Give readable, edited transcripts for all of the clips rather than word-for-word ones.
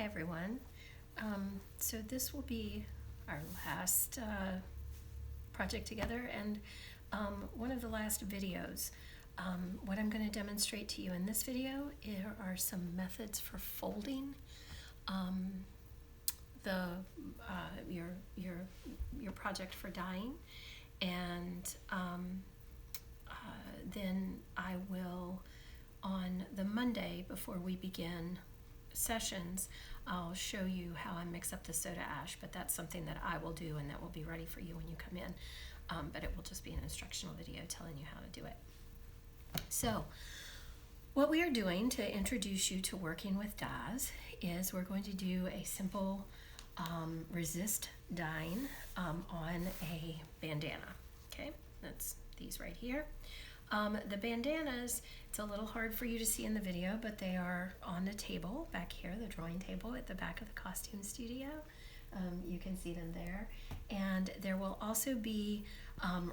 Hi everyone. So this will be our last project together and one of the last videos. What I'm going to demonstrate to you in this video are some methods for folding the your project for dyeing, and then I will, on the Monday before we begin sessions, I'll show you how I mix up the soda ash, but that's something that I will do and that will be ready for you when you come in. But it will just be an instructional video telling you how to do it. So what we are doing to introduce you to working with dyes is we're going to do a simple resist dyeing on a bandana. Okay, that's these right here. The bandanas, it's a little hard for you to see in the video, but they are on the table back here, the drawing table at the back of the costume studio. You can see them there. And there will also be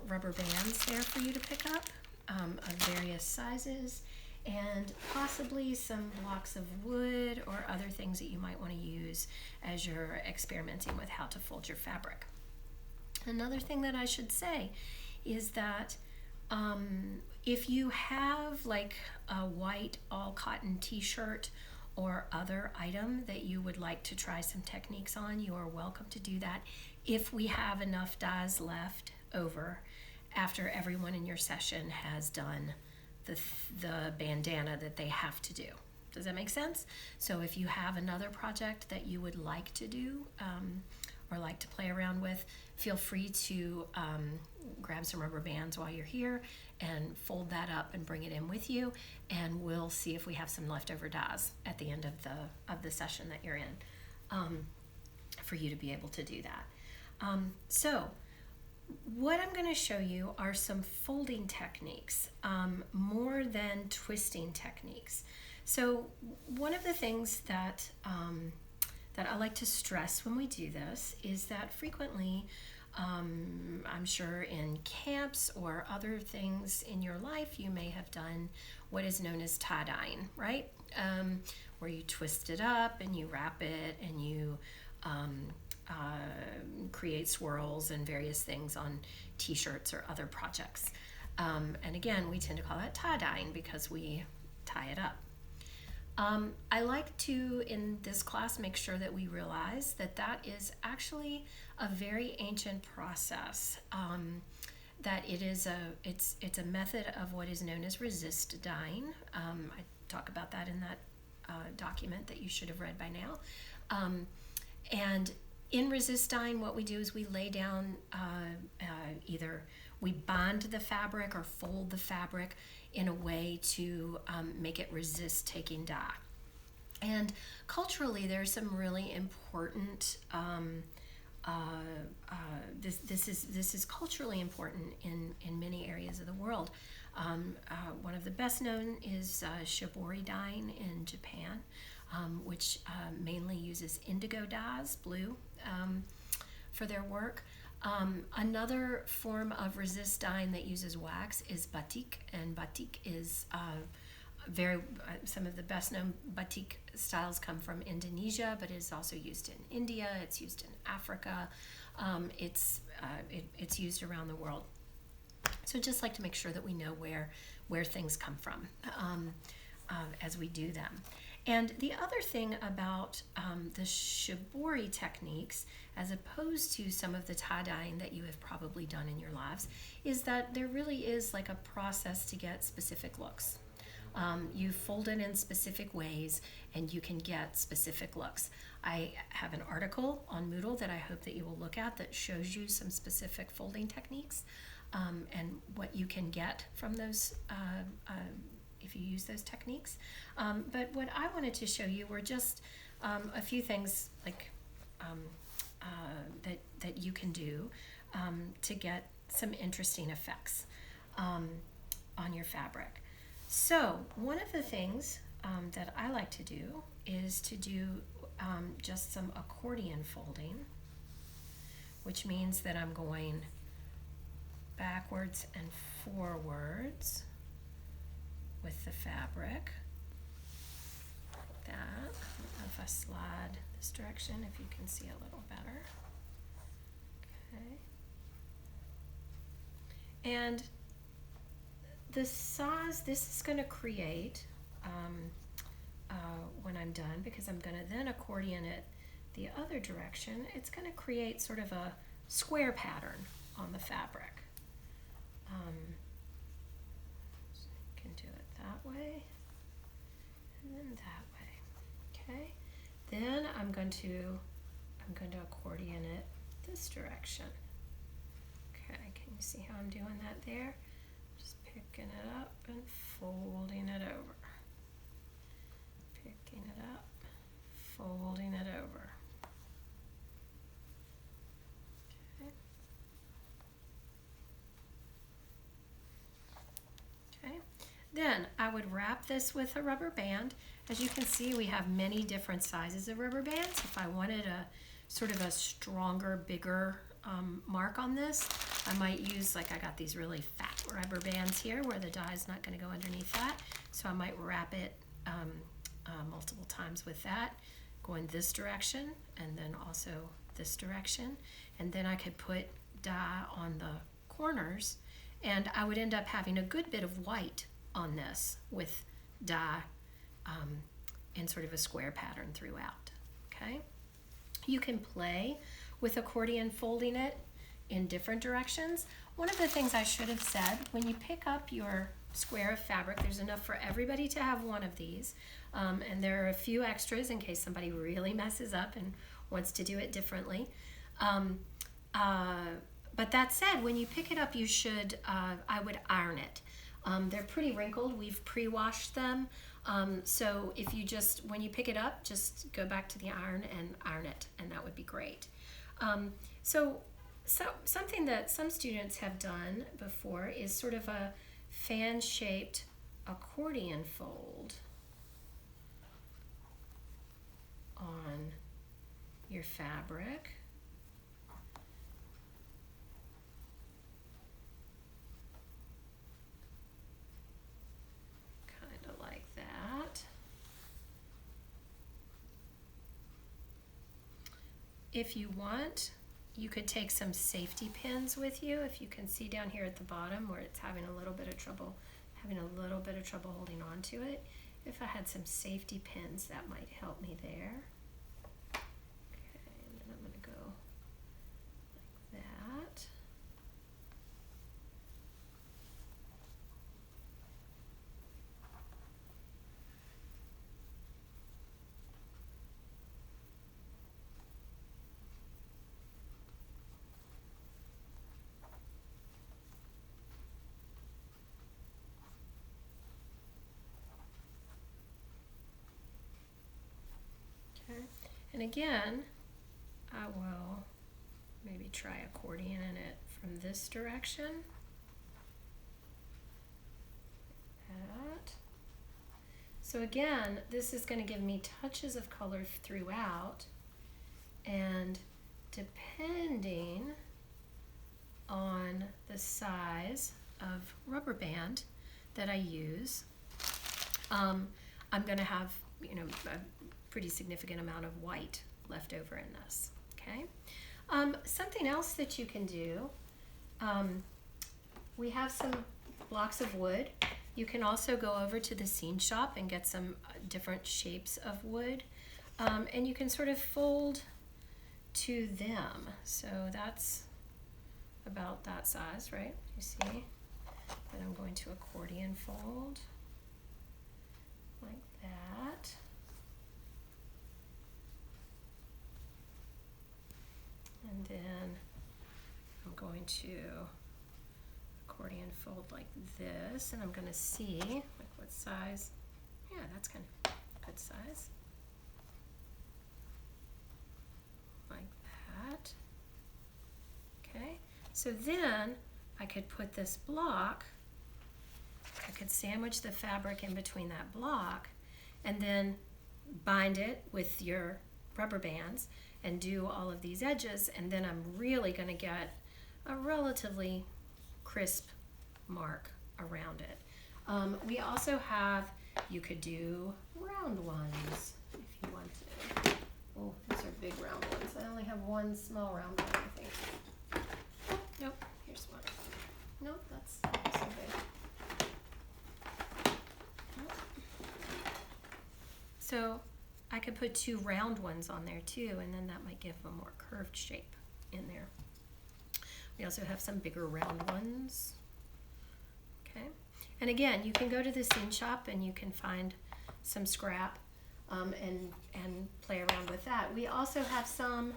rubber bands there for you to pick up of various sizes, and possibly some blocks of wood or other things that you might want to use as you're experimenting with how to fold your fabric. Another thing that I should say is that if you have like a white all cotton t-shirt or other item that you would like to try some techniques on, you are welcome to do that if we have enough dyes left over after everyone in your session has done the bandana that they have to do. Does that make sense? So if you have another project that you would like to do or like to play around with, feel free to grab some rubber bands while you're here and fold that up and bring it in with you, and we'll see if we have some leftover dyes at the end of the session that you're in for you to be able to do that. So what I'm going to show you are some folding techniques more than twisting techniques. So one of the things that I like to stress when we do this is that frequently, I'm sure in camps or other things in your life, you may have done what is known as tie-dyeing, right? Where you twist it up and you wrap it and you create swirls and various things on t-shirts or other projects. And again, we tend to call that tie-dyeing because we tie it up. I like to, in this class, make sure that we realize that that is actually a very ancient process. That it's a method of what is known as resist dyeing. I talk about that in that document that you should have read by now. And in resist dyeing, what we do is we lay down either we bond the fabric or fold the fabric in a way to make it resist taking dye. And culturally, there's some really important. This is culturally important in many areas of the world. One of the best known is shibori dyeing in Japan, which mainly uses indigo dyes, blue, for their work. Another form of resist dyeing that uses wax is batik, and batik is some of the best known batik styles come from Indonesia, but it's also used in India, it's used in Africa, it's used around the world. So just like to make sure that we know where things come from as we do them. And the other thing about the shibori techniques, as opposed to some of the tie-dyeing that you have probably done in your lives, is that there really is like a process to get specific looks. You fold it in specific ways and you can get specific looks. I have an article on Moodle that I hope that you will look at that shows you some specific folding techniques and what you can get from those if you use those techniques. But what I wanted to show you were just a few things like that you can do to get some interesting effects on your fabric. So one of the things that I like to do is to do just some accordion folding, which means that I'm going backwards and forwards with the fabric. Like that. I don't know if I slide this direction if you can see a little better. Okay. And the size this is going to create when I'm done, because I'm going to then accordion it the other direction, it's going to create sort of a square pattern on the fabric. So you can do it that way and then that way. Okay. Then I'm going to accordion it this direction. Okay, can you see how I'm doing that there? Just picking it up and folding it over. Picking it up, folding it over. Okay. Okay. Then I would wrap this with a rubber band. As you can see, we have many different sizes of rubber bands. If I wanted a sort of a stronger, bigger mark on this, I might use, like I got these really fat rubber bands here where the dye is not going to go underneath that. So I might wrap it multiple times with that, going this direction and then also this direction. And then I could put dye on the corners, and I would end up having a good bit of white on this with dye in sort of a square pattern throughout. Okay, you can play with accordion folding it in different directions. One of the things I should have said, when you pick up your square of fabric, there's enough for everybody to have one of these, and there are a few extras in case somebody really messes up and wants to do it differently. But that said, when you pick it up, you should, I would iron it. They're pretty wrinkled. We've pre-washed them. So if you just, when you pick it up, just go back to the iron and iron it, and that would be great. So something that some students have done before is sort of a fan-shaped accordion fold on your fabric. Kind of like that. If you want, you could take some safety pins with you. If you can see down here at the bottom where it's having a little bit of trouble holding on to it. If I had some safety pins, that might help me there. Okay, and then I'm going to go like that. And again, I will maybe try accordion in it from this direction. That. So again, this is going to give me touches of color throughout, and depending on the size of rubber band that I use, I'm going to have, you know, a pretty significant amount of white left over in this. Okay. Something else that you can do, we have some blocks of wood. You can also go over to the scene shop and get some different shapes of wood, and you can sort of fold to them. So that's about that size, right? You see? Then I'm going to accordion fold like that. And then I'm going to accordion fold like this, and I'm going to see like what size. Yeah, that's kind of good size. Like that. Okay, so then I could put this block, I could sandwich the fabric in between that block, and then bind it with your rubber bands and do all of these edges, and then I'm really going to get a relatively crisp mark around it. We also have, you could do round ones if you want to. these are big round ones. I only have one small round one, I think. Oh, nope, here's one. Nope, that's not so big. Nope. So I could put 2 round ones on there too, and then that might give a more curved shape in there. We also have some bigger round ones. Okay, and again, you can go to the scene shop and you can find some scrap and play around with that. We also have some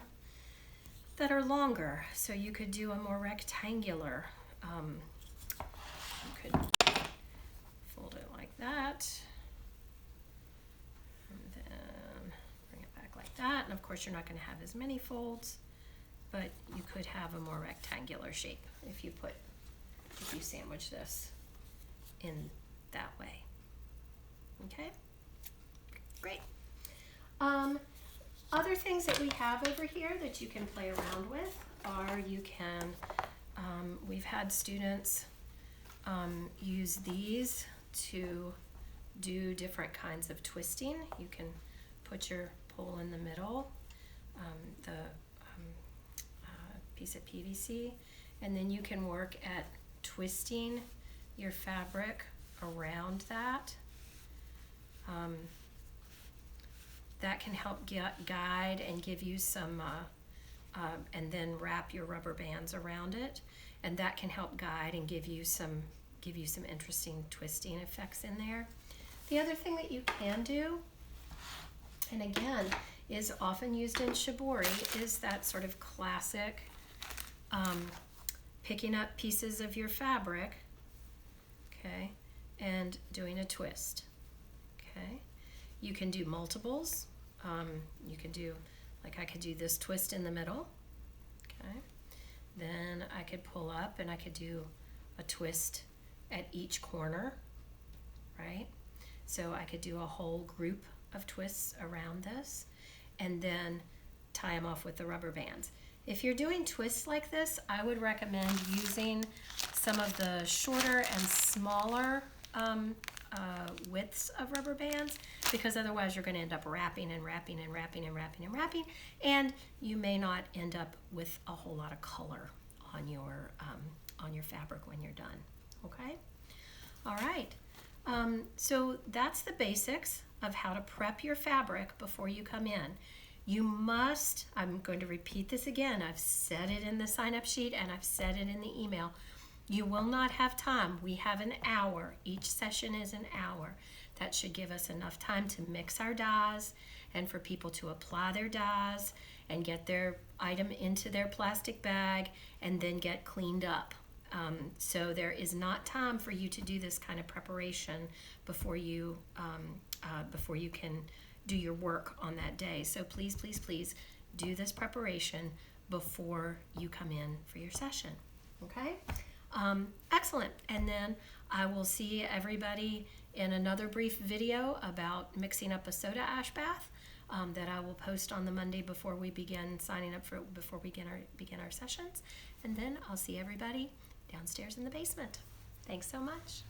that are longer, so you could do a more rectangular. You could fold it like that, and then bring it back like that. And of course, you're not going to have as many folds, but you could have a more rectangular shape if you sandwich this in that way. Okay, great. Other things that we have over here that you can play around with are we've had students use these to do different kinds of twisting. You can put your pole in the middle, the piece of PVC, and then you can work at twisting your fabric around that. That can help guide and give you some, and then wrap your rubber bands around it, and that can help guide and give you some interesting twisting effects in there. The other thing that you can do, and again, is often used in shibori, is that sort of classic picking up pieces of your fabric, okay, and doing a twist, okay. You can do multiples. You can do, like I could do this twist in the middle, okay. Then I could pull up and I could do a twist at each corner, right? So I could do a whole group of twists around this and then tie them off with the rubber bands. If you're doing twists like this, I would recommend using some of the shorter and smaller widths of rubber bands, because otherwise you're going to end up wrapping and wrapping and wrapping and wrapping and wrapping, and you may not end up with a whole lot of color on your fabric when you're done. Okay? All right. So that's the basics of how to prep your fabric before you come in. You must, I'm going to repeat this again, I've said it in the sign-up sheet and I've said it in the email. You will not have time. We have an hour. Each session is an hour. That should give us enough time to mix our dyes and for people to apply their dyes and get their item into their plastic bag and then get cleaned up. So there is not time for you to do this kind of preparation before you can do your work on that day. So please, please, please do this preparation before you come in for your session. Okay? Excellent. And then I will see everybody in another brief video about mixing up a soda ash bath that I will post on the Monday before we begin signing up before we begin our sessions. And then I'll see everybody downstairs in the basement. Thanks so much.